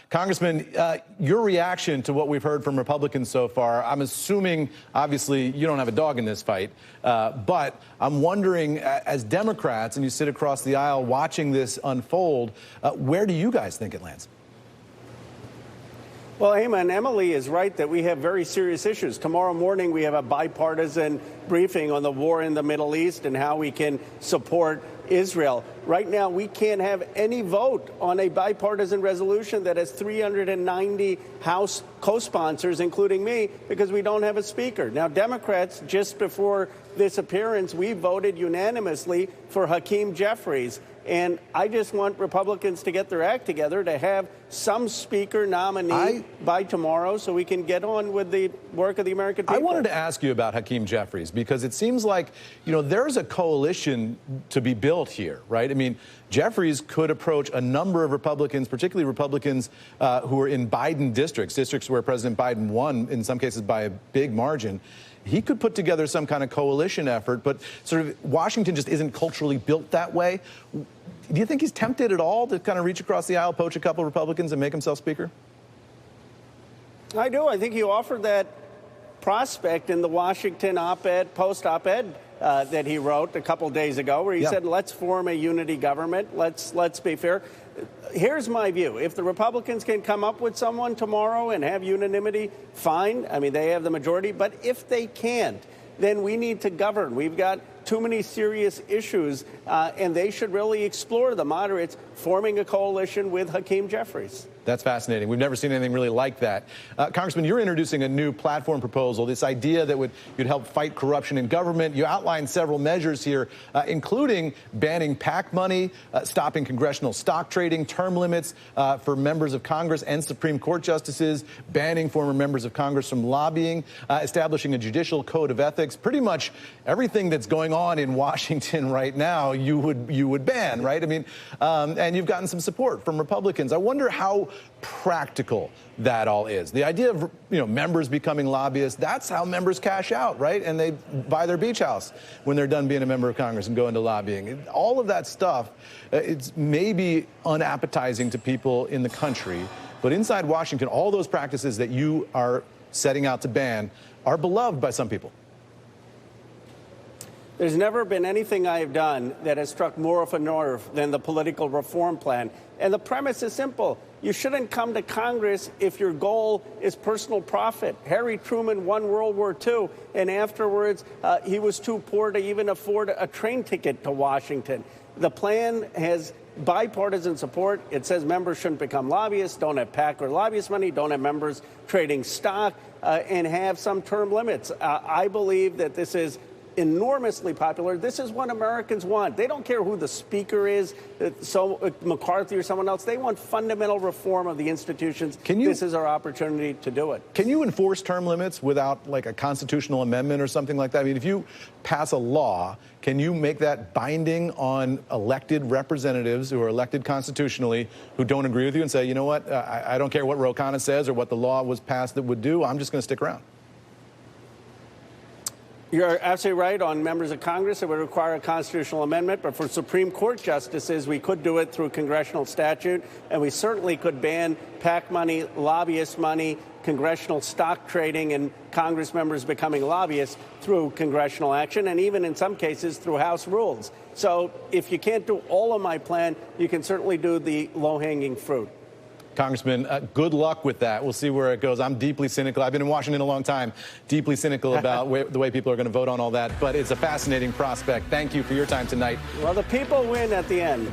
Congressman, your reaction to what we've heard from Republicans so far, I'm assuming, obviously, you don't have a dog in this fight, but I'm wondering, as Democrats, and you sit across the aisle watching this unfold, where do you guys think it lands? Well, Eamon, Emily is right that we have very serious issues. Tomorrow morning, we have a bipartisan briefing on the war in the Middle East and how we can support Israel. Right now, we can't have any vote on a bipartisan resolution that has 390 House co-sponsors, including me, because we don't have a speaker. Now, Democrats, just before this appearance, we voted unanimously for Hakeem Jeffries. And I just want Republicans to get their act together to have some speaker nominee by tomorrow so we can get on with the work of the American people. I wanted to ask you about Hakeem Jeffries because it seems like, there's a coalition to be built here, right? I mean, Jeffries could approach a number of Republicans, particularly Republicans who are in Biden districts where President Biden won, in some cases by a big margin. He could put together some kind of coalition effort, but sort of Washington just isn't culturally built that way. Do you think he's tempted at all to kind of reach across the aisle, poach a couple of Republicans, and make himself speaker? I do. I think he offered that prospect in the Washington Post op-ed that he wrote a couple days ago, where he said, let's form a unity government. Let's be fair. Here's my view. If the Republicans can come up with someone tomorrow and have unanimity, fine. I mean, they have the majority. But if they can't, then we need to govern. We've got too many serious issues, and they should really explore, the moderates, forming a coalition with Hakeem Jeffries. That's fascinating. We've never seen anything really like that. Congressman, you're introducing a new platform proposal, this idea that you'd help fight corruption in government. You outlined several measures here, including banning PAC money, stopping congressional stock trading, term limits for members of Congress and Supreme Court justices, banning former members of Congress from lobbying, establishing a judicial code of ethics. Pretty much everything that's going on in Washington right now, you would ban, right? I mean, and you've gotten some support from Republicans. I wonder how practical that all is. The idea of members becoming lobbyists, that's how members cash out, right? And they buy their beach house when they're done being a member of Congress and go into lobbying. All of that stuff, it's maybe unappetizing to people in the country, but inside Washington, all those practices that you are setting out to ban are beloved by some people. There's never been anything I have done that has struck more of a nerve than the political reform plan. And the premise is simple. You shouldn't come to Congress if your goal is personal profit. Harry Truman won World War II, and afterwards he was too poor to even afford a train ticket to Washington. The plan has bipartisan support. It says members shouldn't become lobbyists, don't have PAC or lobbyist money, don't have members trading stock, and have some term limits. I believe that this is enormously popular. This is what Americans want. They don't care who the speaker is, McCarthy or someone else. They want fundamental reform of the institutions. This is our opportunity to do it. Can you enforce term limits without like a constitutional amendment or something like that? I mean, if you pass a law, can you make that binding on elected representatives who are elected constitutionally who don't agree with you and say, you know what, I don't care what Ro Khanna says or what the law was passed that would do, I'm just going to stick around? You're absolutely right. On members of Congress, it would require a constitutional amendment. But for Supreme Court justices, we could do it through congressional statute. And we certainly could ban PAC money, lobbyist money, congressional stock trading, and Congress members becoming lobbyists through congressional action, and even in some cases through House rules. So if you can't do all of my plan, you can certainly do the low-hanging fruit. Congressman, good luck with that. We'll see where it goes. I'm deeply cynical. I've been in Washington a long time, deeply cynical about the way people are going to vote on all that. But it's a fascinating prospect. Thank you for your time tonight. Well, the people win at the end.